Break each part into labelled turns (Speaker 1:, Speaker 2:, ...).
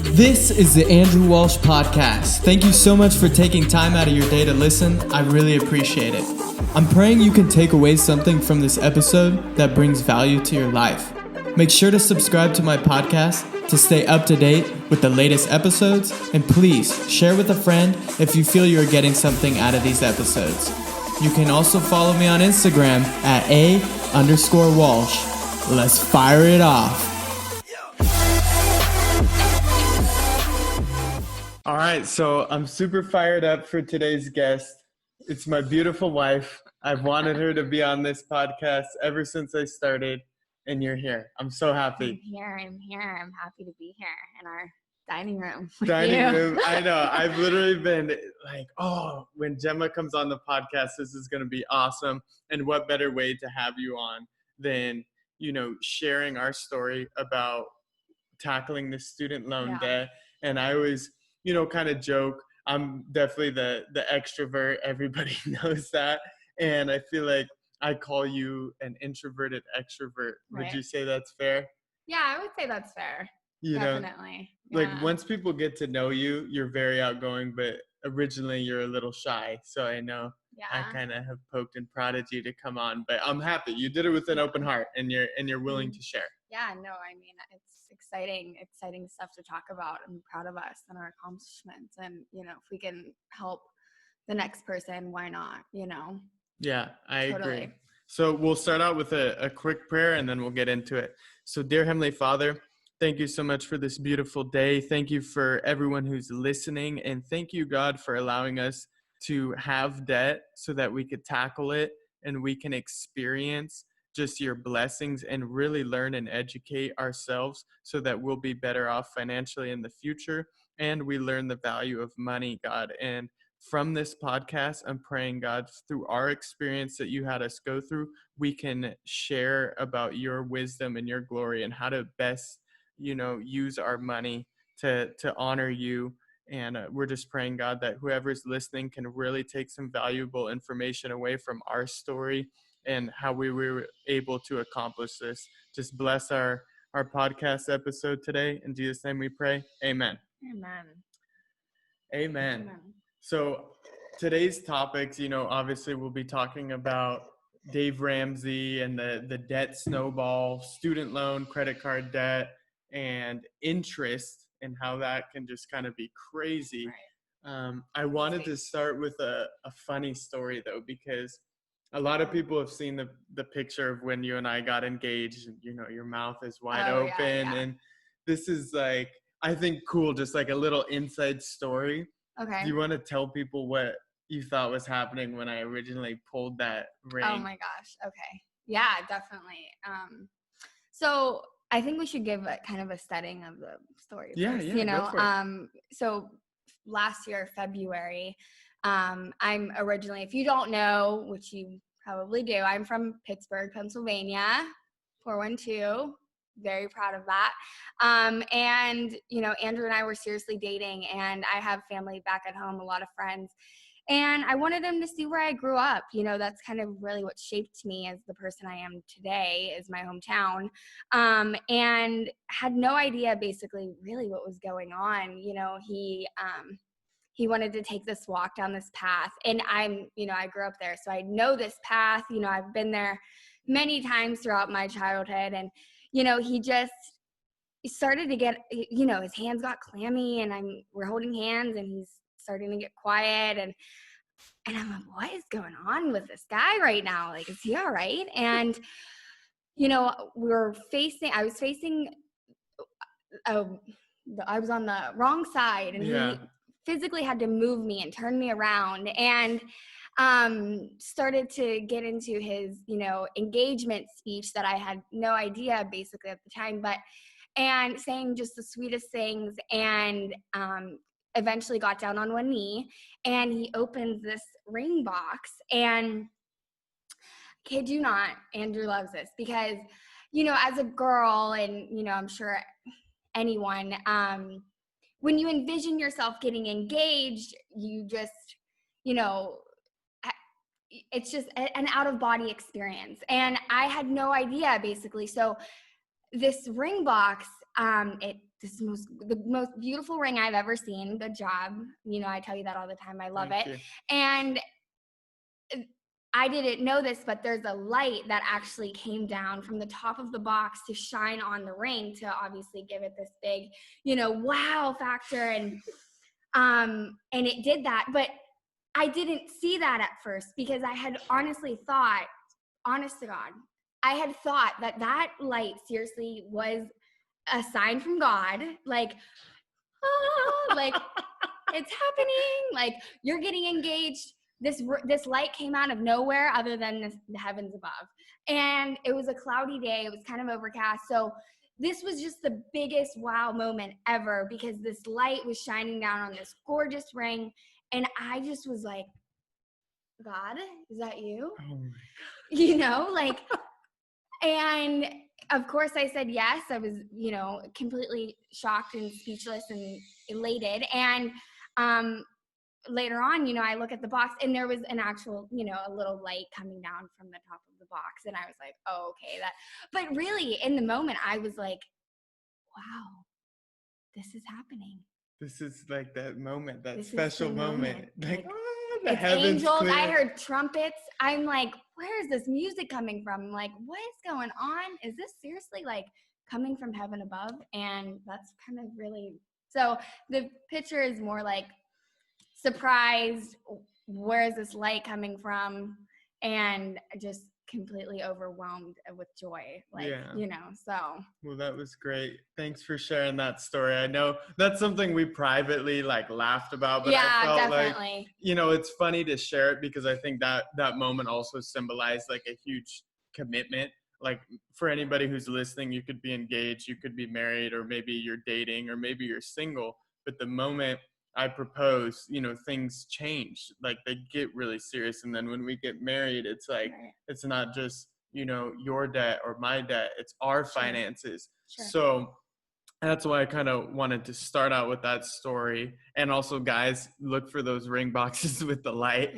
Speaker 1: This is the Andrew Walsh podcast. Thank you so much for taking time out of your day to listen. I really appreciate it. I'm praying you can take away something from this episode that brings value to your life. Make sure to subscribe to my podcast to stay up to date with the latest episodes, and please share with a friend if you feel you are getting something out of these episodes. You can also follow me on Instagram at @A_Walsh. Let's fire it off. All right, so I'm super fired up for today's guest. It's my beautiful wife. I've wanted her to be on this podcast ever since I started, and you're here. I'm so happy.
Speaker 2: I'm here. I'm happy to be here in our dining room.
Speaker 1: I know. I've literally been like, oh, when Jemma comes on the podcast, this is going to be awesome. And what better way to have you on than, sharing our story about tackling the student loan debt. And I always, kind of joke, I'm definitely the extrovert. Everybody knows that. And I feel like I call you an introverted extrovert. Right. Would you say that's fair?
Speaker 2: Yeah, I would say that's fair. Definitely.
Speaker 1: Like once people get to know you, you're very outgoing, but originally you're a little shy. So I know I kind of have poked and prodded you to come on, but I'm happy you did it with an open heart and you're willing to share.
Speaker 2: Yeah, no, I mean, it's exciting stuff to talk about. I'm proud of us and our accomplishments. And, if we can help the next person, why not,
Speaker 1: Yeah, I agree. So we'll start out with a quick prayer and then we'll get into it. So dear Heavenly Father, thank you so much for this beautiful day. Thank you for everyone who's listening. And thank you, God, for allowing us to have debt so that we could tackle it and we can experience just your blessings and really learn and educate ourselves so that we'll be better off financially in the future. And we learn the value of money, God. And from this podcast, I'm praying, God, through our experience that you had us go through, we can share about your wisdom and your glory and how to best, use our money to honor you. And we're just praying, God, that whoever's listening can really take some valuable information away from our story and how we were able to accomplish this. Just bless our podcast episode today. In Jesus' name we pray. Amen. Amen. So today's topics, obviously we'll be talking about Dave Ramsey and the debt snowball, student loan, credit card debt, and interest, and how that can just kind of be crazy. Right. I wanted to start with a funny story, though, because a lot of people have seen the picture of when you and I got engaged, and, your mouth is wide open. Yeah. And this is like, I think cool, just like a little inside story. Okay. Do you want to tell people what you thought was happening when I originally pulled that ring?
Speaker 2: Oh my gosh. Okay. Yeah, definitely. So I think we should give kind of a setting of the story.
Speaker 1: Yeah,
Speaker 2: first,
Speaker 1: go for it.
Speaker 2: So last year, February, I'm originally, if you don't know, which you probably do, I'm from Pittsburgh, Pennsylvania, 412. Very proud of that. And, Andrew and I were seriously dating, and I have family back at home, a lot of friends. And I wanted him to see where I grew up. That's kind of really what shaped me as the person I am today, is my hometown. And had no idea basically really what was going on. He wanted to take this walk down this path, and I grew up there. So I know this path, I've been there many times throughout my childhood. And, he just started to get, his hands got clammy, and we're holding hands, and he's starting to get quiet. And I'm like, what is going on with this guy right now? Like, is he all right? And, I was on the wrong side, and he physically had to move me and turn me around, and started to get into his, engagement speech that I had no idea basically at the time, and saying just the sweetest things, and eventually got down on one knee, and he opens this ring box, and kid you not, Andrew loves this because, as a girl, and, I'm sure anyone, when you envision yourself getting engaged, you just, it's just an out-of-body experience. And I had no idea, basically. So this ring box, the most beautiful ring I've ever seen. Good job. You know, I tell you that all the time. I love it. And I didn't know this, but there's a light that actually came down from the top of the box to shine on the ring to obviously give it this big, you know, wow factor. And it did that. But I didn't see that at first because I had honestly thought, honest to God, I had thought that light seriously was a sign from God, like, like it's happening, like you're getting engaged. This light came out of nowhere other than the heavens above. And it was a cloudy day. It was kind of overcast. So this was just the biggest wow moment ever because this light was shining down on this gorgeous ring. And I just was like, God, is that you?
Speaker 1: Oh my God.
Speaker 2: You know, like, and of course I said yes. I was, you know, completely shocked and speechless and elated. And later on, you know, I look at the box and there was an actual, you know, a little light coming down from the top of the box. And I was like, oh, okay. But really in the moment, I was like, wow, this is happening.
Speaker 1: This is like that moment, that special moment. Like,
Speaker 2: the heavens angels. Clear. I heard trumpets. I'm like, where is this music coming from? I'm like, what is going on? Is this seriously like coming from heaven above? And that's kind of really, so the picture is more like surprised, where is this light coming from? And just completely overwhelmed with joy, like, you know, so.
Speaker 1: Well, that was great. Thanks for sharing that story. I know that's something we privately like laughed about, but I felt definitely. Like, you know, it's funny to share it because I think that moment also symbolized like a huge commitment. Like for anybody who's listening, you could be engaged, you could be married, or maybe you're dating, or maybe you're single, but the moment I propose, you know, things change, like they get really serious. And then when we get married, it's like, it's not just, you know, your debt or my debt, it's our finances. So that's why I kind of wanted to start out with that story. And also, guys, look for those ring boxes with the light.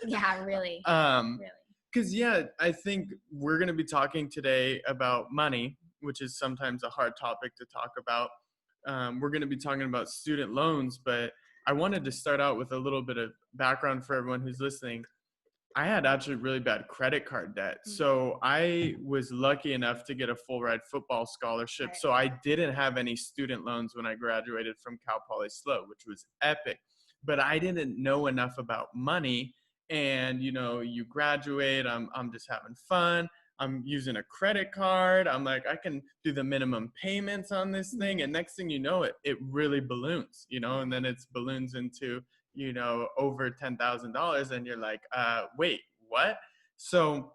Speaker 2: Yeah, really.
Speaker 1: Because, I think we're going to be talking today about money, which is sometimes a hard topic to talk about. We're going to be talking about student loans, but I wanted to start out with a little bit of background for everyone who's listening. I had actually really bad credit card debt. So I was lucky enough to get a full ride football scholarship. So I didn't have any student loans when I graduated from Cal Poly SLO, which was epic. But I didn't know enough about money. And, you know, you graduate, I'm just having fun. I'm using a credit card. I'm like, I can do the minimum payments on this thing. And next thing you know, it really balloons, you know, and then it's balloons into, you know, over $10,000. And you're like, wait, what? So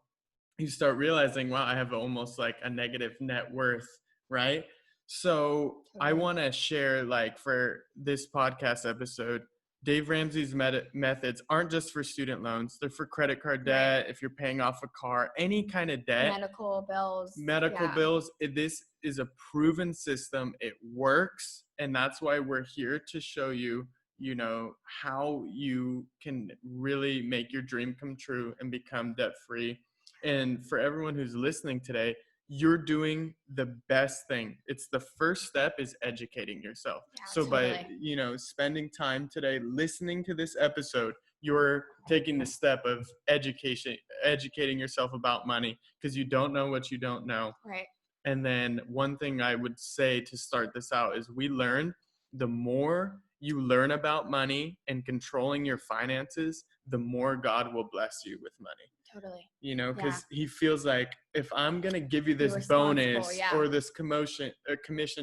Speaker 1: you start realizing, wow, I have almost like a negative net worth, right? So I want to share, like, for this podcast episode, Dave Ramsey's methods aren't just for student loans. They're for credit card debt, if you're paying off a car, any kind of debt.
Speaker 2: Medical bills.
Speaker 1: This is a proven system. It works. And that's why we're here to show you, you know, how you can really make your dream come true and become debt-free. And for everyone who's listening today, you're doing the best thing. It's the first step is educating yourself. So by, you know, spending time today listening to this episode, you're taking the step of educating yourself about money, because you don't know what you don't know.
Speaker 2: Right.
Speaker 1: And then one thing I would say to start this out is we learned the more you learn about money and controlling your finances, the more God will bless you with money.
Speaker 2: Totally.
Speaker 1: You know, because he feels like, if I'm going to give you this bonus or this commission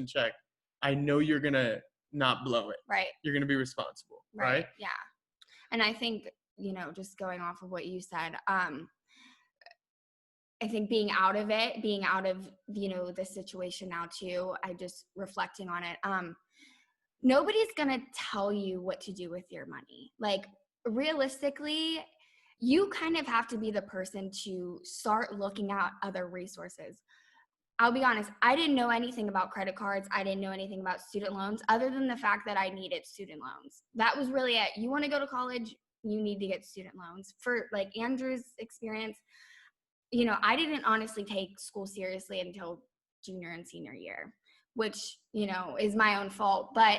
Speaker 1: check, I know you're going to not blow it.
Speaker 2: Right.
Speaker 1: You're going to be responsible. Right.
Speaker 2: Yeah. And I think, you know, just going off of what you said, I think being out of, you know, the situation now too, I just reflecting on it. Nobody's going to tell you what to do with your money. Like, realistically, you kind of have to be the person to start looking at other resources. I'll be honest, I didn't know anything about credit cards. I didn't know anything about student loans other than the fact that I needed student loans. That was really it. You want to go to college, you need to get student loans. For like Andrew's experience, you know, I didn't honestly take school seriously until junior and senior year. which, you know, is my own fault. But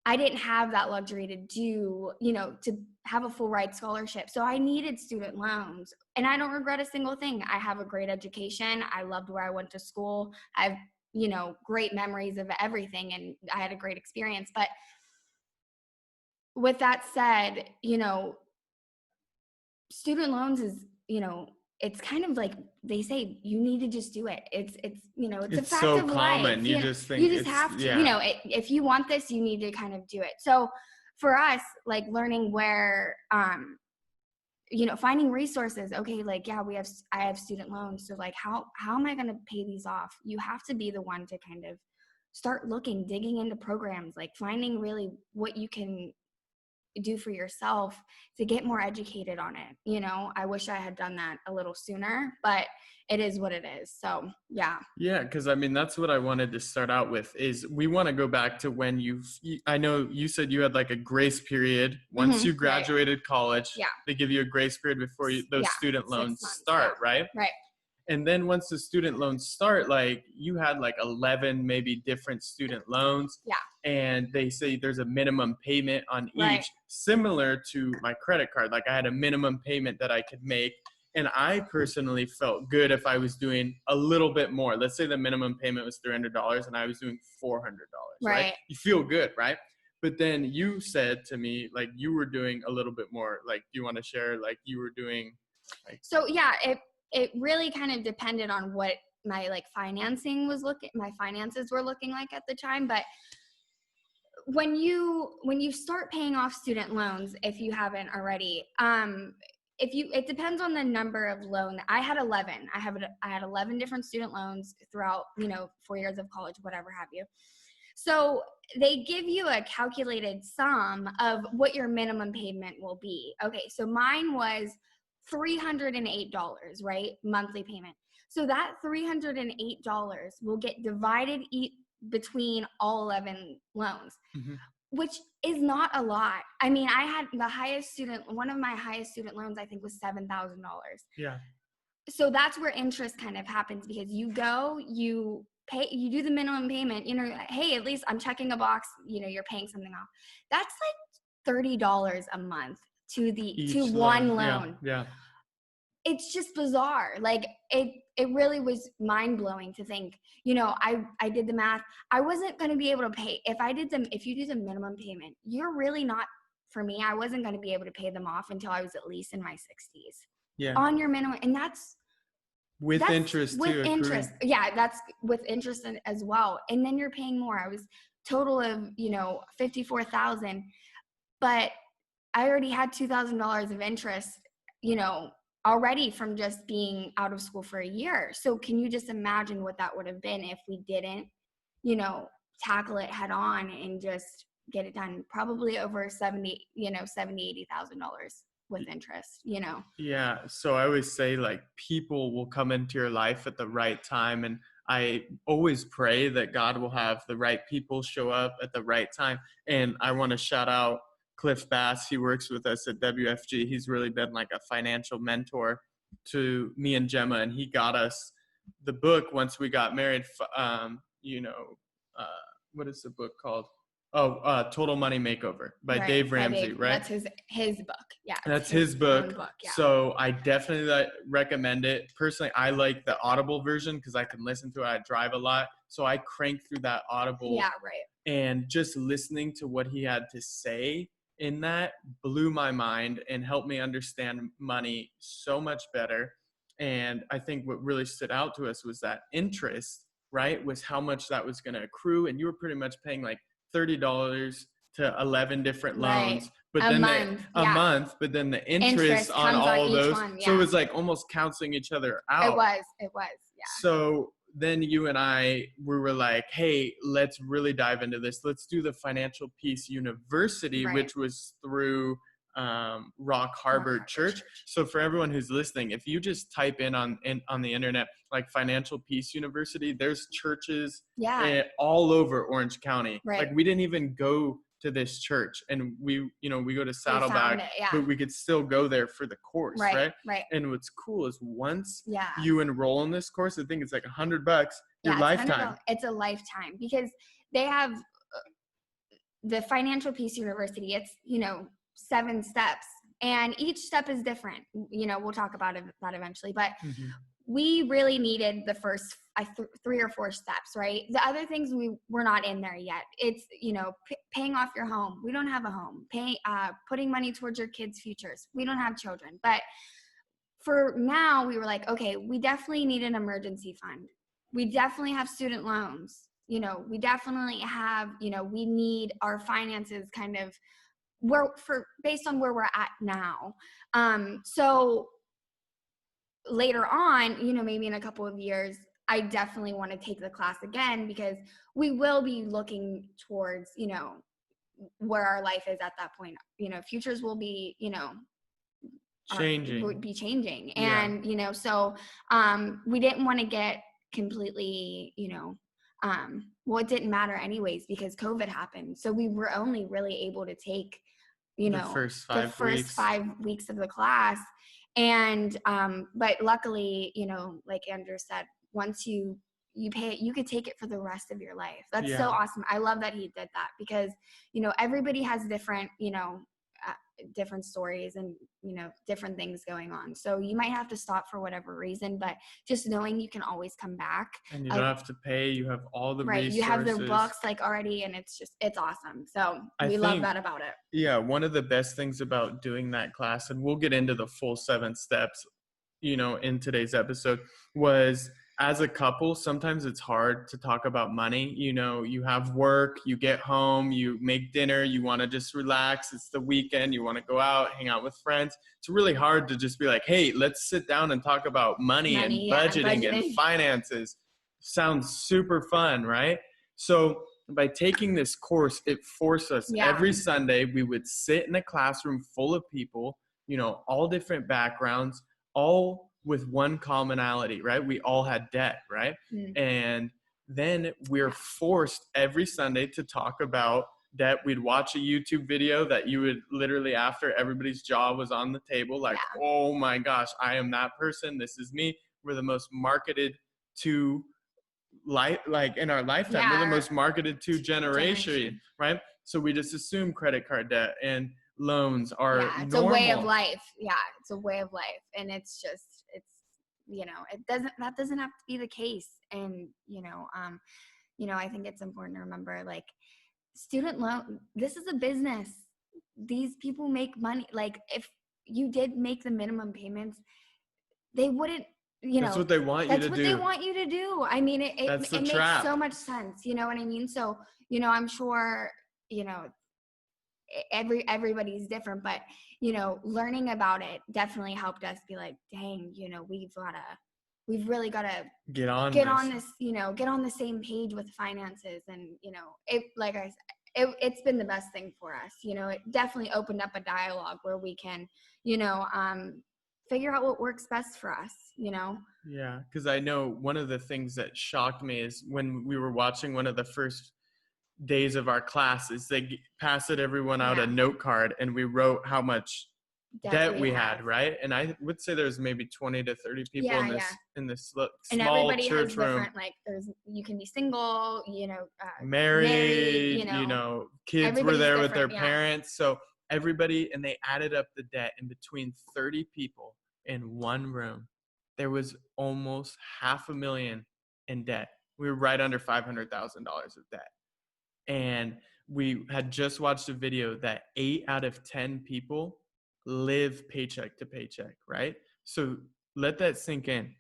Speaker 2: I didn't have that luxury to do, you know, to have a full ride scholarship. So I needed student loans, and I don't regret a single thing. I have a great education. I loved where I went to school. I have, you know, great memories of everything, and I had a great experience. But with that said, you know, student loans is, you know, it's kind of like they say you need to just do it. It's you know, it's a fact
Speaker 1: so
Speaker 2: of
Speaker 1: common.
Speaker 2: life.
Speaker 1: You just think
Speaker 2: you just have to, you know, if you want this, you need to kind of do it. So for us, like learning where, you know, finding resources. Okay, like, yeah, I have student loans. So like, how am I going to pay these off? You have to be the one to kind of start digging into programs, like finding really what you can do for yourself to get more educated on it. You know, I wish I had done that a little sooner, but it is what it is. So yeah.
Speaker 1: Yeah, because I mean, that's what I wanted to start out with is we want to go back to when I know you said you had like a grace period once you graduated college.
Speaker 2: Yeah.
Speaker 1: They give you a grace period before those student loans start, right?
Speaker 2: Right.
Speaker 1: And then once the student loans start, like you had like 11 maybe different student loans.
Speaker 2: Yeah.
Speaker 1: And they say there's a minimum payment on each, similar to my credit card. Like I had a minimum payment that I could make. And I personally felt good if I was doing a little bit more. Let's say the minimum payment was $300 and I was doing $400, right? You feel good, right? But then you said to me, like you were doing a little bit more. Like, do you want to share, like you were doing? Like,
Speaker 2: so yeah, it really kind of depended on what my my finances were looking like at the time. But when you start paying off student loans, if you haven't already, it depends on the number of loan. I had 11. I had 11 different student loans throughout, you know, 4 years of college, whatever have you. So they give you a calculated sum of what your minimum payment will be. Okay, so mine was $308, right? Monthly payment. So that $308 will get divided between all 11 loans, which is not a lot. I mean, I had one of my highest student loans, I think, was $7,000.
Speaker 1: Yeah.
Speaker 2: So that's where interest kind of happens, because you pay, you do the minimum payment, you know, hey, at least I'm checking a box, you know, you're paying something off. That's like $30 a month to one loan.
Speaker 1: Yeah.
Speaker 2: It's just bizarre. Like it really was mind blowing to think, you know, I did the math. I wasn't going to be able to pay if you do the minimum payment, you're really not, for me, I wasn't going to be able to pay them off until I was at least in my 60s.
Speaker 1: Yeah.
Speaker 2: On your minimum. And that's
Speaker 1: interest
Speaker 2: with
Speaker 1: too.
Speaker 2: Interest. Yeah, that's with interest as well. And then you're paying more. I was total of, you know, $54,000, but I already had $2,000 of interest, you know, already from just being out of school for a year. So can you just imagine what that would have been if we didn't, you know, tackle it head on and just get it done? Probably over $80,000 with interest, you know?
Speaker 1: Yeah. So I always say, like, people will come into your life at the right time. And I always pray that God will have the right people show up at the right time. And I want to shout out Cliff Bass. He works with us at WFG. He's really been like a financial mentor to me and Jemma, and he got us the book once we got married. What is the book called? Total Money Makeover by Dave Ramsey, right?
Speaker 2: That's his book. Yeah.
Speaker 1: That's his book.
Speaker 2: Yeah.
Speaker 1: So I definitely recommend it. Personally, I like the Audible version because I can listen to it. I drive a lot. So I crank through that Audible.
Speaker 2: Yeah, right.
Speaker 1: And just listening to what he had to say in that blew my mind and helped me understand money so much better. And I think what really stood out to us was that interest, right, was how much that was going to accrue. And you were pretty much paying like $30 to 11 different loans, but
Speaker 2: a
Speaker 1: then
Speaker 2: month,
Speaker 1: but then the interest on all of those.
Speaker 2: One, yeah.
Speaker 1: So it was like almost canceling each other out.
Speaker 2: It was. Yeah.
Speaker 1: So then you and we were like, hey, let's really dive into this. Let's do the Financial Peace University, which was through Rock Harbor Church. So for everyone who's listening, if you just type in on the internet, like Financial Peace University, there's churches all over Orange County. Like we didn't even go to this church, and we go to Saddleback, but we could still go there for the course, right? And what's cool is once you enroll in this course, I think it's like $100 your lifetime.
Speaker 2: It's a lifetime, because they have the Financial Peace University. It's 7 steps, and each step is different. We'll talk about that eventually, but we really needed the first 3 or 4 steps, right? The other things we're not in there yet. It's, paying off your home. We don't have a home. Putting money towards your kids' futures. We don't have children. But for now, we were like, okay, we definitely need an emergency fund. We definitely have student loans. We definitely have, we need our finances kind of based on where we're at now. So later on, maybe in a couple of years, I definitely want to take the class again, because we will be looking towards, where our life is at that point. Futures will be, changing. And, so we didn't want to get completely, well, it didn't matter anyways, because COVID happened. So we were only really able to take, the first 5 weeks of the class. And, but luckily, like Andrew said, once you pay it, you could take it for the rest of your life. That's so awesome. I love that he did that, because, everybody has different, different stories and, different things going on. So you might have to stop for whatever reason, but just knowing you can always come back.
Speaker 1: And you don't have to pay. You have all the resources.
Speaker 2: You have their books already, and it's awesome. So we love that about it.
Speaker 1: Yeah. One of the best things about doing that class, and we'll get into the full 7 steps, in today's episode, was as a couple, sometimes it's hard to talk about money. You have work, you get home, you make dinner, you want to just relax. It's the weekend. You want to go out, hang out with friends. It's really hard to just be like, hey, let's sit down and talk about money and budgeting and finances. Sounds super fun, right? So by taking this course, it forced us every Sunday, we would sit in a classroom full of people, all different backgrounds, all with one commonality, right? We all had debt, right? And then we're forced every Sunday to talk about debt. We'd watch a YouTube video that you would literally, after everybody's jaw was on the table, like, oh my gosh, I am that person. This is me. We're the most marketed to in our lifetime, we're the most marketed to generation, right? So we just assume credit card debt and loans are
Speaker 2: it's
Speaker 1: normal.
Speaker 2: A way of life. It's a way of life. And it's that doesn't have to be the case. And, I think it's important to remember, like, student loan, this is a business. These people make money. Like, if you did make the minimum payments, they wouldn't,
Speaker 1: that's what they want you to do.
Speaker 2: That's what they want you to do. I mean, it makes so much sense. You know what I mean? So, I'm sure, everybody's different, but, learning about it definitely helped us be like, dang, we've really got to get on this, get on the same page with finances. And, like I said, it's been the best thing for us. It definitely opened up a dialogue where we can, figure out what works best for us,
Speaker 1: Yeah, because I know one of the things that shocked me is when we were watching one of the first days of our class is they passed everyone out a note card, and we wrote how much debt we had, right? And I would say there's maybe 20 to 30 people in this small
Speaker 2: and everybody
Speaker 1: church
Speaker 2: has
Speaker 1: room.
Speaker 2: Different, you can be single,
Speaker 1: married, kids were there with their parents. So everybody, and they added up the debt, and between 30 people in one room, there was almost $500,000 in debt. We were right under $500,000 of debt. And we had just watched a video that 8 out of 10 people live paycheck to paycheck, right? So let that sink in.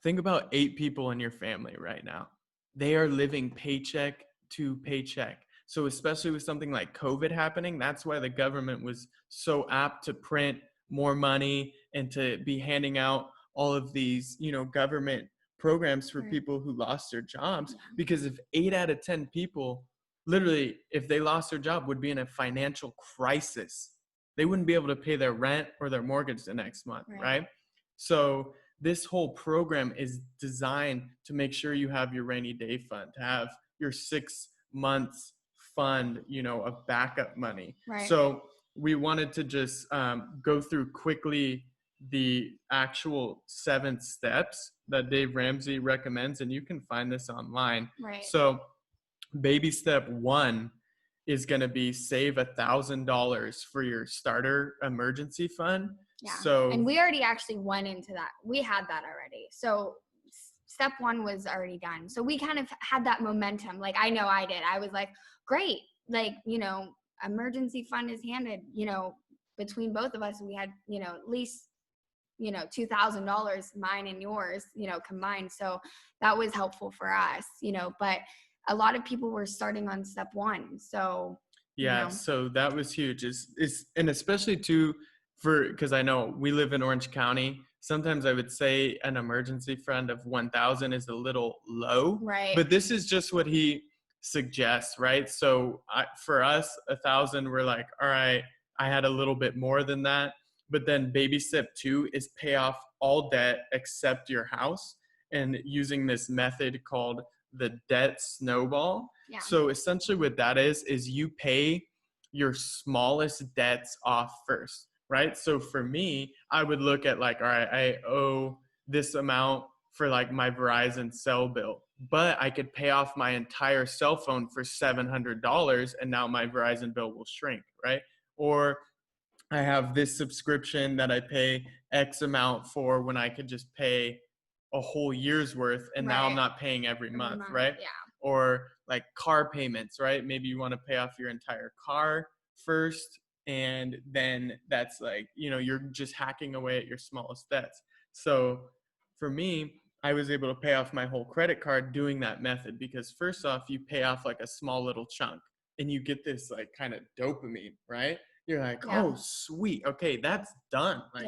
Speaker 1: Think about 8 people in your family right now. They are living paycheck to paycheck. So especially with something like COVID happening, that's why the government was so apt to print more money and to be handing out all of these, government programs for people who lost their jobs. Because if 8 out of 10 people, literally, if they lost their job, would be in a financial crisis, they wouldn't be able to pay their rent or their mortgage the next month, right? So this whole program is designed to make sure you have your rainy day fund, to have your 6 months fund, you know, of backup money.
Speaker 2: Right.
Speaker 1: So we wanted to just go through quickly the actual 7 steps that Dave Ramsey recommends, and you can find this online.
Speaker 2: Right.
Speaker 1: So baby step 1 is going to be save $1,000 for your starter emergency fund.
Speaker 2: Yeah.
Speaker 1: So,
Speaker 2: and we already actually went into that. We had that already. So step 1 was already done. So we kind of had that momentum. Like, I know I did. I was like, great. Like, you know, emergency fund is handed, you know, between both of us. We had, you know, at least, you know, $2,000, mine and yours, you know, combined. So that was helpful for us, you know, but a lot of people were starting on step 1. So,
Speaker 1: yeah,
Speaker 2: you know.
Speaker 1: So that was huge. And especially too, because I know we live in Orange County. Sometimes I would say an emergency fund of 1,000 is a little low,
Speaker 2: right?
Speaker 1: But this is just what he suggests, right? So for us, 1,000, we're like, all right, I had a little bit more than that. But then baby step 2 is pay off all debt except your house, and using this method called the debt snowball.
Speaker 2: Yeah.
Speaker 1: So essentially what that is you pay your smallest debts off first, right? So for me, I would look at like, all right, I owe this amount for like my Verizon cell bill, but I could pay off my entire cell phone for $700 and now my Verizon bill will shrink, right? Or I have this subscription that I pay X amount for when I could just pay a whole year's worth, and now I'm not paying every month, right?
Speaker 2: Yeah.
Speaker 1: Or like car payments, right? Maybe you want to pay off your entire car first, and then that's like, you know, you're just hacking away at your smallest debts. So for me, I was able to pay off my whole credit card doing that method, because first off, you pay off like a small little chunk and you get this like kind of dopamine, right? You're like, oh, sweet. Okay, that's done. Like,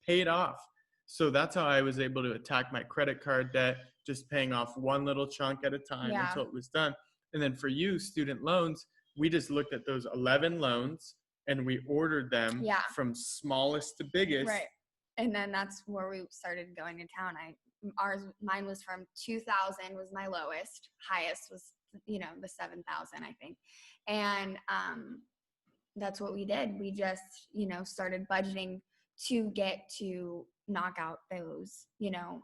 Speaker 1: paid off. So that's how I was able to attack my credit card debt, just paying off one little chunk at a time until it was done. And then for you, student loans, we just looked at those 11 loans and we ordered them from smallest to biggest.
Speaker 2: Right. And then that's where we started going to town. Mine was from 2,000 was my lowest. Highest was, you know, the 7,000, I think. And, that's what we did. We just, you know, started budgeting to get to knock out those, you know,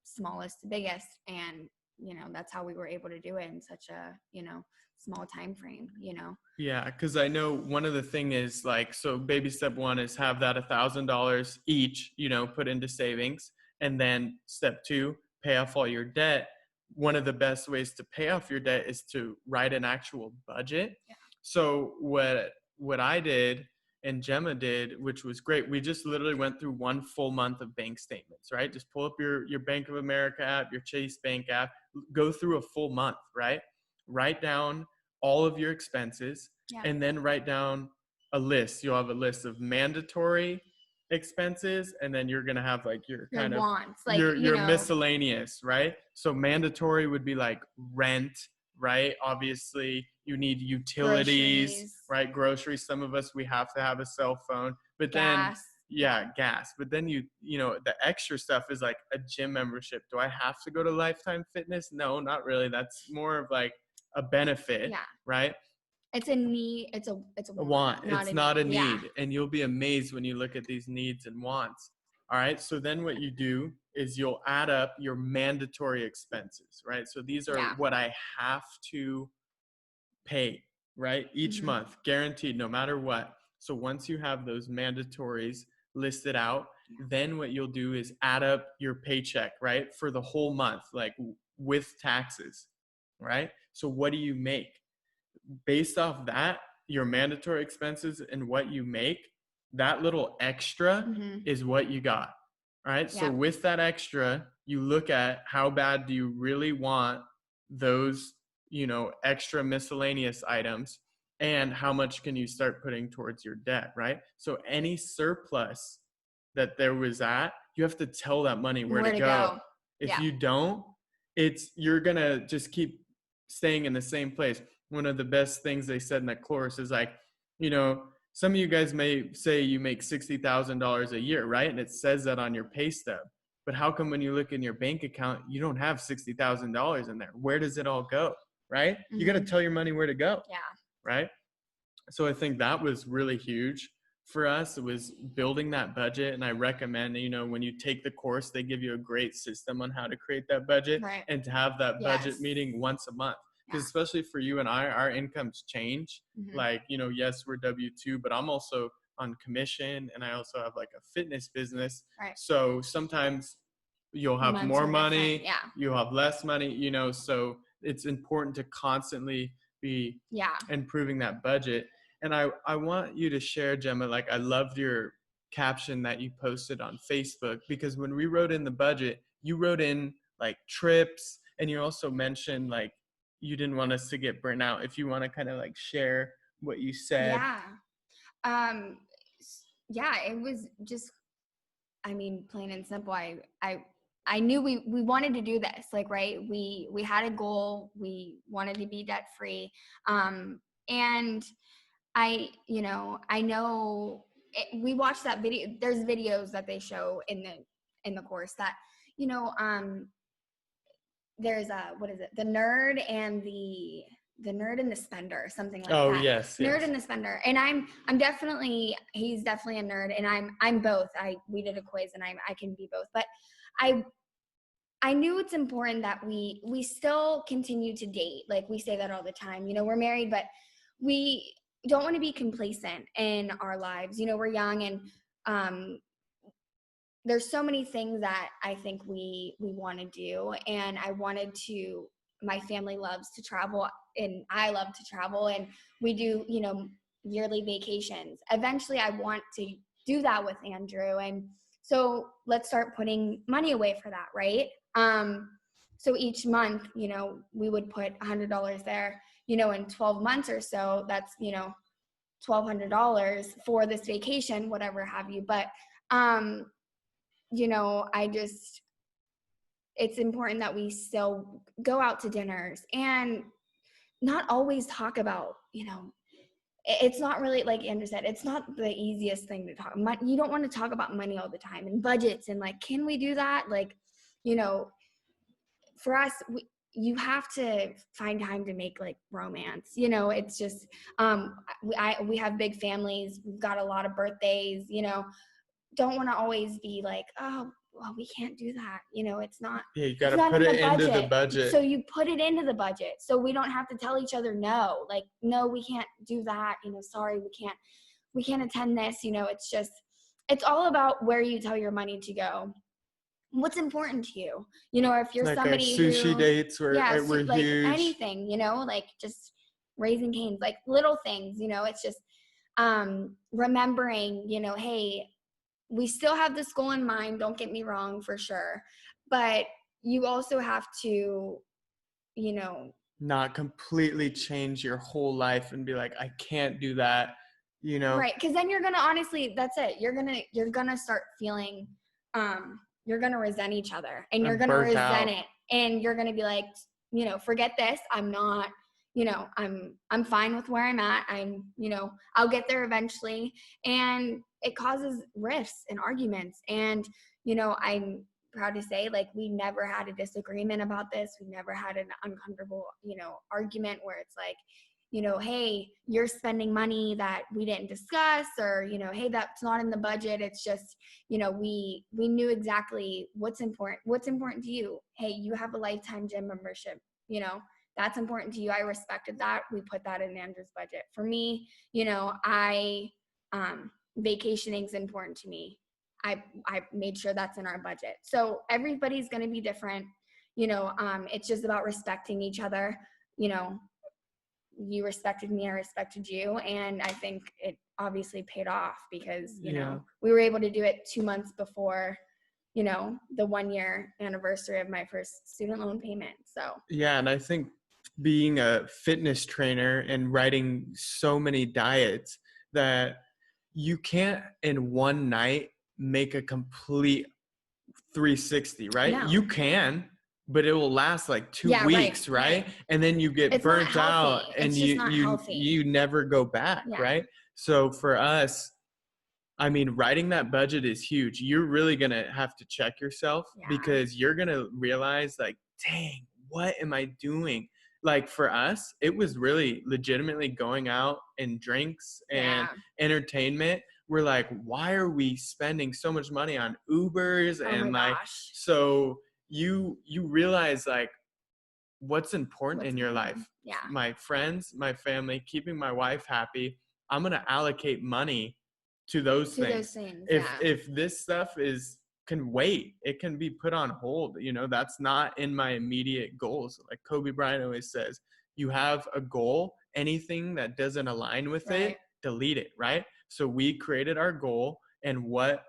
Speaker 2: smallest to biggest. And, you know, that's how we were able to do it in such a, you know, small time frame, you know?
Speaker 1: Yeah. Cause I know one of the thing is like, so baby step 1 is have that $1,000 each, you know, put into savings. And then step 2, pay off all your debt. One of the best ways to pay off your debt is to write an actual budget.
Speaker 2: Yeah.
Speaker 1: So what I did and Jemma did, which was great, we just literally went through one full month of bank statements, right? Just pull up your Bank of America app, your Chase Bank app, go through a full month, right? Write down all of your expenses and then write down a list. You'll have a list of mandatory expenses, and then you're going to have like your kind of
Speaker 2: wants, like
Speaker 1: your miscellaneous, right? So mandatory would be like rent, right? Obviously you need utilities, right? Groceries. Some of us, we have to have a cell phone, but gas. Gas. But then you know, the extra stuff is like a gym membership. Do I have to go to Lifetime Fitness? No, not really. That's more of like a benefit, right?
Speaker 2: It's a need. It's a
Speaker 1: want. It's not a need. And you'll be amazed when you look at these needs and wants. All right. So then what you do is you'll add up your mandatory expenses, right? So these are what I have to pay, right? Each month, guaranteed, no matter what. So once you have those mandatories listed out, then what you'll do is add up your paycheck, right? For the whole month, like with taxes, right? So what do you make? Based off that, your mandatory expenses and what you make, that little extra is what you got. All right. So with that extra, you look at how bad do you really want those, you know, extra miscellaneous items, and how much can you start putting towards your debt, right? So any surplus that there was you have to tell that money where to go. If you don't, you're going to just keep staying in the same place. One of the best things they said in that course is like, you know, some of you guys may say you make $60,000 a year, right? And it says that on your pay stub. But how come when you look in your bank account, you don't have $60,000 in there? Where does it all go, right? You got to tell your money where to go.
Speaker 2: Yeah.
Speaker 1: right? So I think that was really huge for us. It was building that budget. And I recommend, when you take the course, they give you a great system on how to create that budget,
Speaker 2: Right.
Speaker 1: and to have that budget
Speaker 2: Yes.
Speaker 1: meeting once a month. Because
Speaker 2: Yeah.
Speaker 1: especially for you and I, our incomes change.
Speaker 2: Mhm.
Speaker 1: Like, yes, we're W-2, but I'm also on commission, and I also have like a fitness business.
Speaker 2: Right.
Speaker 1: So sometimes you'll have
Speaker 2: Months
Speaker 1: more
Speaker 2: are
Speaker 1: money,
Speaker 2: different. Yeah.
Speaker 1: you'll have less money, so it's important to constantly be
Speaker 2: Yeah.
Speaker 1: improving that budget. And I want you to share, Jemma, like I loved your caption that you posted on Facebook, because when we wrote in the budget, you wrote in like trips, and you also mentioned like you didn't want us to get burnt out. If you want to kind of like share what you said.
Speaker 2: Yeah. Yeah, it was just, I mean, plain and simple. I knew we wanted to do this, like, right. We had a goal. We wanted to be debt free. And I know we watched that video. There's videos that they show in the course that, there's what is it? The nerd and the nerd and the spender, something like that.
Speaker 1: Oh, yes.
Speaker 2: Nerd and the spender. And he's definitely a nerd, and I'm both. We did a quiz, and I can be both. But I knew it's important that we still continue to date. Like, we say that all the time. We're married, but we don't want to be complacent in our lives. We're young, and there's so many things that I think we want to do. And my family loves to travel, and I love to travel, and we do, yearly vacations. Eventually I want to do that with Andrew. And so let's start putting money away for that. Right. So each month, we would put $100 there, in 12 months or so, that's, $1,200 for this vacation, whatever have you. But, it's important that we still go out to dinners and not always talk about, it's not really, like Andrew said, it's not the easiest thing to talk. You don't want to talk about money all the time and budgets and like, can we do that? Like, for us, you have to find time to make like romance. It's just, we have big families. We've got a lot of birthdays, don't want to always be like, oh, well, we can't do that. It's not.
Speaker 1: Yeah, you got to put it into the budget.
Speaker 2: So you put it into the budget, so we don't have to tell each other no. Like, no, we can't do that. Sorry, we can't attend this. It's just, it's all about where you tell your money to go. What's important to you? If you're like somebody
Speaker 1: sushi dates were
Speaker 2: like
Speaker 1: huge.
Speaker 2: Anything, like just Raising Cane's, like little things. It's just remembering. Hey, we still have this goal in mind, don't get me wrong, for sure. But you also have to,
Speaker 1: not completely change your whole life and be like, I can't do that,
Speaker 2: Right. Because then you're going to, honestly, that's it. You're going to start feeling, you're going to resent each other, and you're going to resent it. And you're going to be like, forget this. I'm not, I'm fine with where I'm at. I'll get there eventually. And it causes rifts and arguments. And, I'm proud to say, like, we never had a disagreement about this. We never had an uncomfortable, argument where it's like, hey, you're spending money that we didn't discuss, or, hey, that's not in the budget. It's just, we knew exactly what's important to you. Hey, you have a lifetime gym membership, that's important to you. I respected that. We put that in Andrew's budget. For me, vacationing is important to me. I made sure that's in our budget. So everybody's going to be different. It's just about respecting each other. You respected me, I respected you. And I think it obviously paid off, because, we were able to do it 2 months before, the 1-year anniversary of my first student loan payment. So,
Speaker 1: yeah. And I think being a fitness trainer and writing so many diets, that you can't in one night make a complete 360, right?
Speaker 2: No.
Speaker 1: You can, but it will last like 2 weeks, right? And then you get burnt out, and you never go back, right? So for us, I mean, writing that budget is huge. You're really going to have to check yourself, because you're going to realize, like, dang, what am I doing? like for us, it was really legitimately going out and drinks and entertainment. We're like, why are we spending so much money on Ubers?
Speaker 2: Oh
Speaker 1: And
Speaker 2: my
Speaker 1: like,
Speaker 2: gosh.
Speaker 1: so you realize like what's important in your life.
Speaker 2: Yeah.
Speaker 1: My friends, my family, keeping my wife happy. I'm going to allocate money to those things. If this stuff can wait, it can be put on hold. You know, that's not in my immediate goals. Like Kobe Bryant always says, you have a goal, anything that doesn't align with it, delete it, right? So we created our goal and what,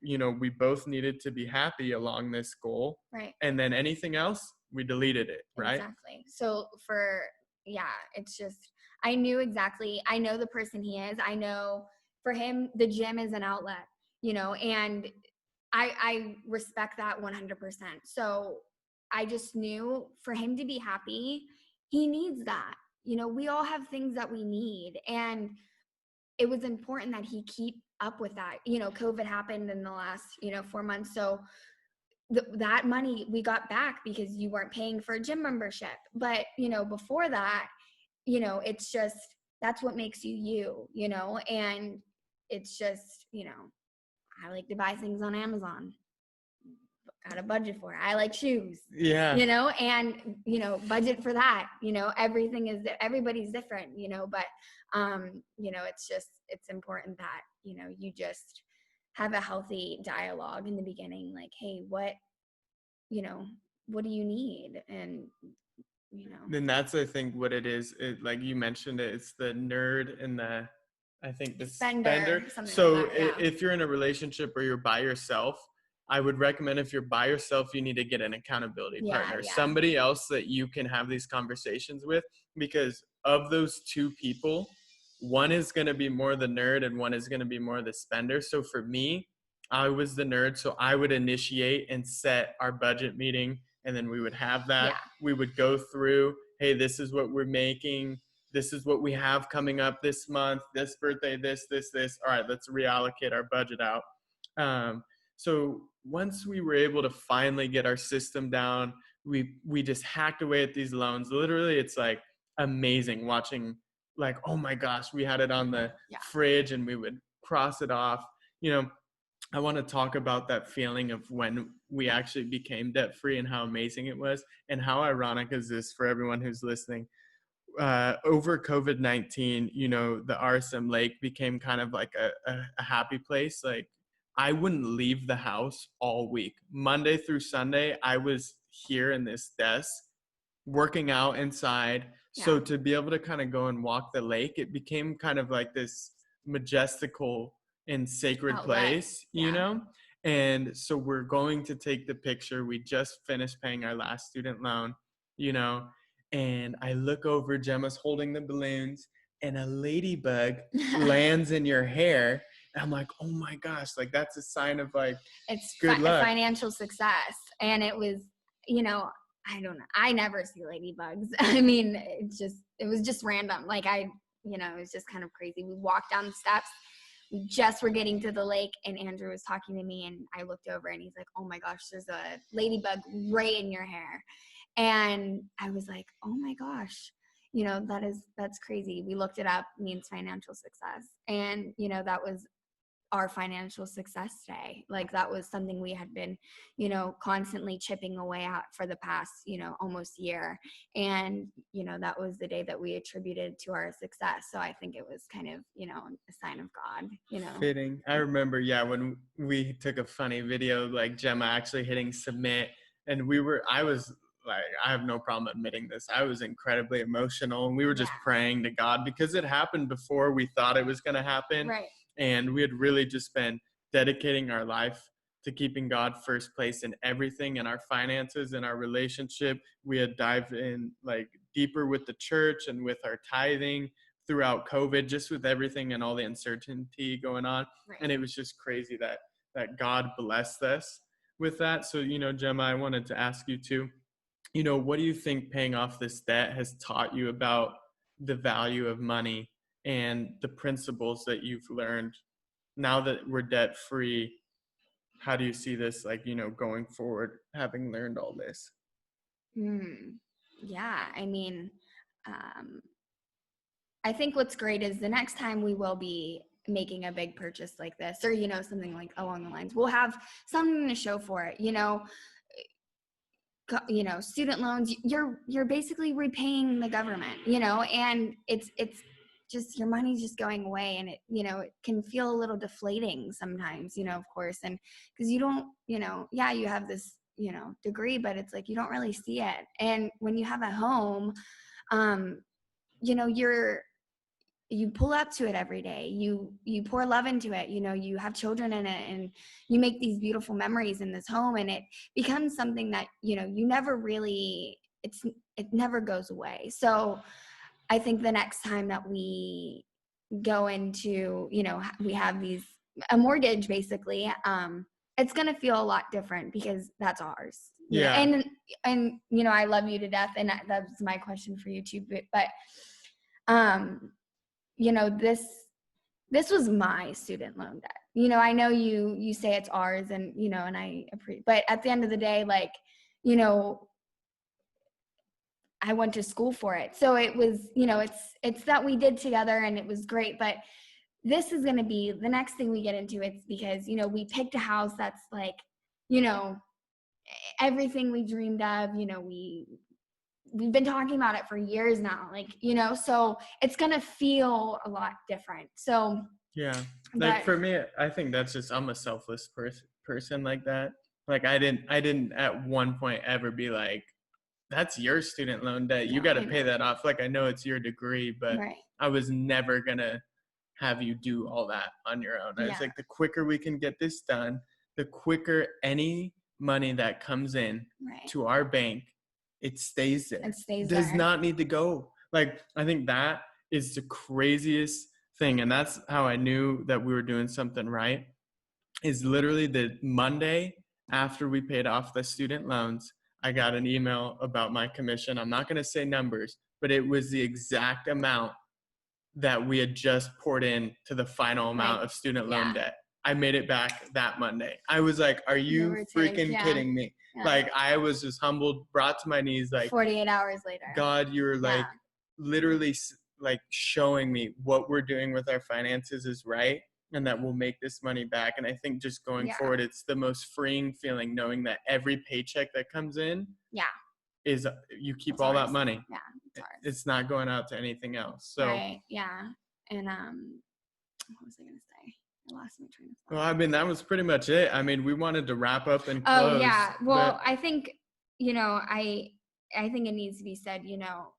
Speaker 1: you know, we both needed to be happy along this goal.
Speaker 2: Right.
Speaker 1: And then anything else, we deleted it, right?
Speaker 2: Exactly. So it's just, I know the person he is. I know for him, the gym is an outlet, you know, and I respect that 100%. So I just knew for him to be happy, he needs that. You know, we all have things that we need. And it was important that he keep up with that. You know, COVID happened in the last, 4 months. So that money we got back because you weren't paying for a gym membership. But, before that, it's just, that's what makes you, and it's just, I like to buy things on Amazon. Got a budget for it. I like shoes.
Speaker 1: Yeah.
Speaker 2: And, budget for that, everybody's different, but, it's important that, you just have a healthy dialogue in the beginning. Like, hey, what do you need? And,
Speaker 1: Then that's, I think, what it is. Like you mentioned it's the nerd and I think the spender. So
Speaker 2: like that,
Speaker 1: if you're in a relationship or you're by yourself, I would recommend if you're by yourself, you need to get an accountability partner, somebody else that you can have these conversations with, because of those two people, one is going to be more the nerd and one is going to be more the spender. So for me, I was the nerd. So I would initiate and set our budget meeting, and then we would have that.
Speaker 2: Yeah.
Speaker 1: We would go through, hey, this is what we're making. This is what we have coming up this month, this birthday, this. All right, let's reallocate our budget out. So once we were able to finally get our system down, we just hacked away at these loans. Literally, it's like amazing watching, like, oh my gosh, we had it on the fridge and we would cross it off. I want to talk about that feeling of when we actually became debt free and how amazing it was. And how ironic is this for everyone who's listening? Over COVID-19, the RSM Lake became kind of like a happy place. Like, I wouldn't leave the house all week. Monday through Sunday, I was here in this desk working out inside. Yeah. So to be able to kind of go and walk the lake, it became kind of like this majestical and sacred place, And so we're going to take the picture. We just finished paying our last student loan, and I look over, Gemma's holding the balloons, and a ladybug lands in your hair. And I'm like, oh my gosh, like that's a sign of like, it's good luck.
Speaker 2: Financial success. And it was, I don't know. I never see ladybugs. I mean, it was just random. Like it was just kind of crazy. We walked down the steps. We just were getting to the lake, and Andrew was talking to me, and I looked over and he's like, oh my gosh, there's a ladybug right in your hair. And I was like, oh my gosh, that's crazy. We looked it up, means financial success. And, that was our financial success day. Like that was something we had been, constantly chipping away at for the past, almost year. And, that was the day that we attributed to our success. So I think it was kind of, a sign of God,
Speaker 1: Fitting. I remember, when we took a funny video, like Jemma actually hitting submit, and I was like, I have no problem admitting this. I was incredibly emotional, and we were just praying to God because it happened before we thought it was going to happen.
Speaker 2: Right.
Speaker 1: And we had really just been dedicating our life to keeping God first place in everything, in our finances, in our relationship. We had dived in like deeper with the church and with our tithing throughout COVID, just with everything and all the uncertainty going on. Right. And it was just crazy that God blessed us with that. So, Jemma, I wanted to ask you too, what do you think paying off this debt has taught you about the value of money and the principles that you've learned now that we're debt free? How do you see this, like, going forward, having learned all this?
Speaker 2: Yeah, I mean, I think what's great is the next time we will be making a big purchase like this, or, you know, something like along the lines, we'll have something to show for it, you know, student loans, you're basically repaying the government, you know, and it's just, your money's just going away, and it, you know, it can feel a little deflating sometimes, you know, of course, and because you don't, you know, yeah, you have this, you know, degree, but it's like you don't really see it. And when you have a home, you know, you pull up to it every day, you pour love into it, you know, you have children in it, and you make these beautiful memories in this home, and it becomes something that, you know, you never really, it never goes away. So I think the next time that we go into, you know, we have a mortgage basically, it's going to feel a lot different because that's ours.
Speaker 1: Yeah.
Speaker 2: And, you know, I love you to death, and that's my question for you too, but you know, this was my student loan debt. You know, I know you say it's ours, and, you know, and I appreciate, but at the end of the day, like, you know, I went to school for it. So it was, you know, it's that we did together, and it was great. But this is going to be the next thing we get into. It's because, you know, we picked a house that's like, you know, everything we dreamed of, you know, we've been talking about it for years now, like, you know, so it's going to feel a lot different. So
Speaker 1: yeah, like for me, I think that's just, I'm a selfless person like that. Like I didn't at one point ever be like, that's your student loan debt, you got to pay that off. Like I know it's your degree, but I was never gonna have you do all that on your own. I was like, the quicker we can get this done, the quicker any money that comes in to our bank, it stays there. It does not need to go. Like, I think that is the craziest thing. And that's how I knew that we were doing something right, is literally the Monday after we paid off the student loans, I got an email about my commission. I'm not going to say numbers, but it was the exact amount that we had just poured in to the final amount of student loan debt. I made it back that Monday. I was like, are you freaking kidding me? Yeah. Like, I was just humbled, brought to my knees, like
Speaker 2: 48 hours later.
Speaker 1: God, you're like literally like showing me what we're doing with our finances is right, and that we'll make this money back. And I think just going forward, it's the most freeing feeling knowing that every paycheck that comes in is you keep all that money.
Speaker 2: Yeah.
Speaker 1: It's not going out to anything else. So
Speaker 2: yeah. And what was I gonna say? I lost my train of thought.
Speaker 1: Well, I mean, that was pretty much it. I mean, we wanted to wrap up and close.
Speaker 2: Oh yeah. Well, I think, you know, I think it needs to be said, you know,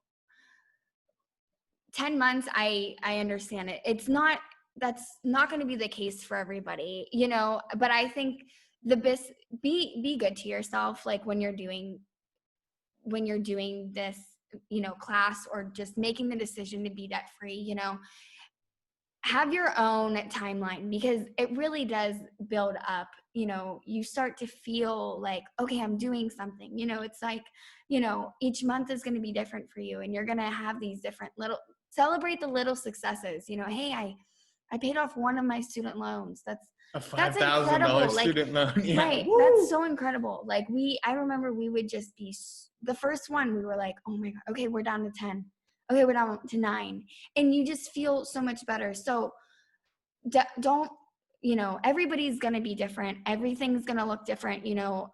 Speaker 2: 10 months, I understand it. That's not going to be the case for everybody, you know, but I think the best, be good to yourself. Like when you're doing this, you know, class, or just making the decision to be debt free, you know, have your own timeline, because it really does build up. You know, you start to feel like, okay, I'm doing something, you know, it's like, you know, each month is going to be different for you, and you're going to have these different celebrate the little successes, you know. Hey, I paid off one of my student loans. That's
Speaker 1: a $5,000 student loan.
Speaker 2: Yeah. Right. Woo! That's so incredible. Like I remember we would just be, the first one, we were like, oh my God, okay, we're down to 10. Okay, we're down to 9. And you just feel so much better. So don't, you know, everybody's going to be different. Everything's going to look different. You know,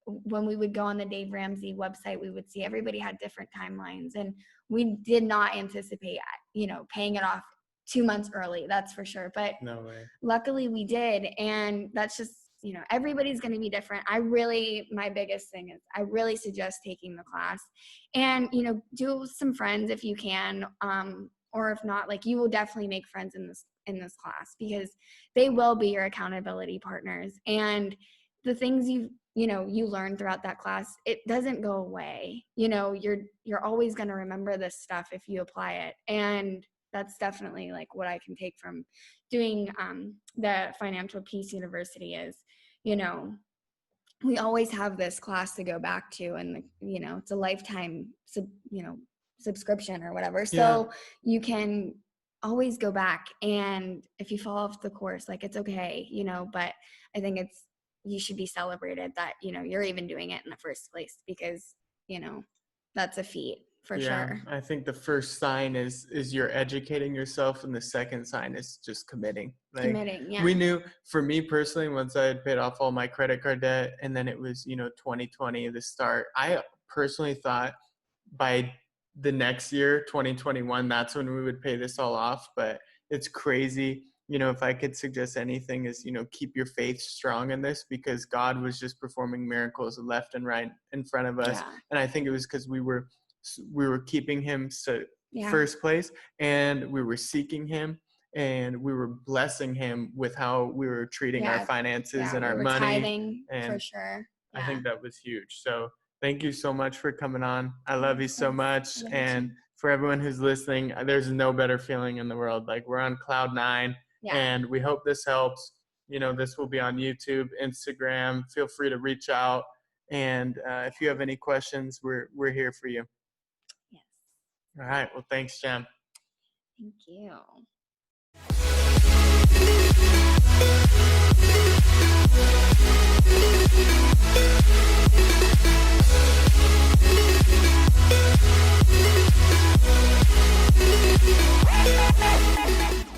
Speaker 2: when we would go on the Dave Ramsey website, we would see everybody had different timelines, and we did not anticipate, you know, paying it off 2 months early. That's for sure. But
Speaker 1: no way.
Speaker 2: Luckily we did. And that's just, you know, everybody's going to be different. My biggest thing is I really suggest taking the class, and, you know, do some friends if you can. Or if not, like, you will definitely make friends in this class, because they will be your accountability partners. And the things you learn throughout that class, it doesn't go away. You know, you're always going to remember this stuff if you apply it. And that's definitely like what I can take from doing the Financial Peace University is, you know, we always have this class to go back to, and you know, it's a lifetime subscription or whatever. So you can always go back, and if you fall off the course, like, it's okay, you know. But I think you should be celebrated that, you know, you're even doing it in the first place, because, you know, that's a feat. for sure.
Speaker 1: I think the first sign is you're educating yourself, and the second sign is just committing. We knew, for me personally, once I had paid off all my credit card debt, and then it was 2020 the start, I personally thought by the next year, 2021, that's when we would pay this all off. But it's crazy. If I could suggest anything is, keep your faith strong in this, because God was just performing miracles left and right in front of us. And I think it was because we were keeping him first place, and we were seeking him, and we were blessing him with how we were treating our finances and our money.
Speaker 2: Tithing, and for sure.
Speaker 1: I think that was huge. So thank you so much for coming on. I love you so much. And for everyone who's listening, there's no better feeling in the world. Like, we're on cloud 9, and we hope this helps. This will be on YouTube, Instagram. Feel free to reach out. And if you have any questions, we're here for you.
Speaker 2: Yes.
Speaker 1: All right. Well, thanks, Jem.
Speaker 2: Thank you.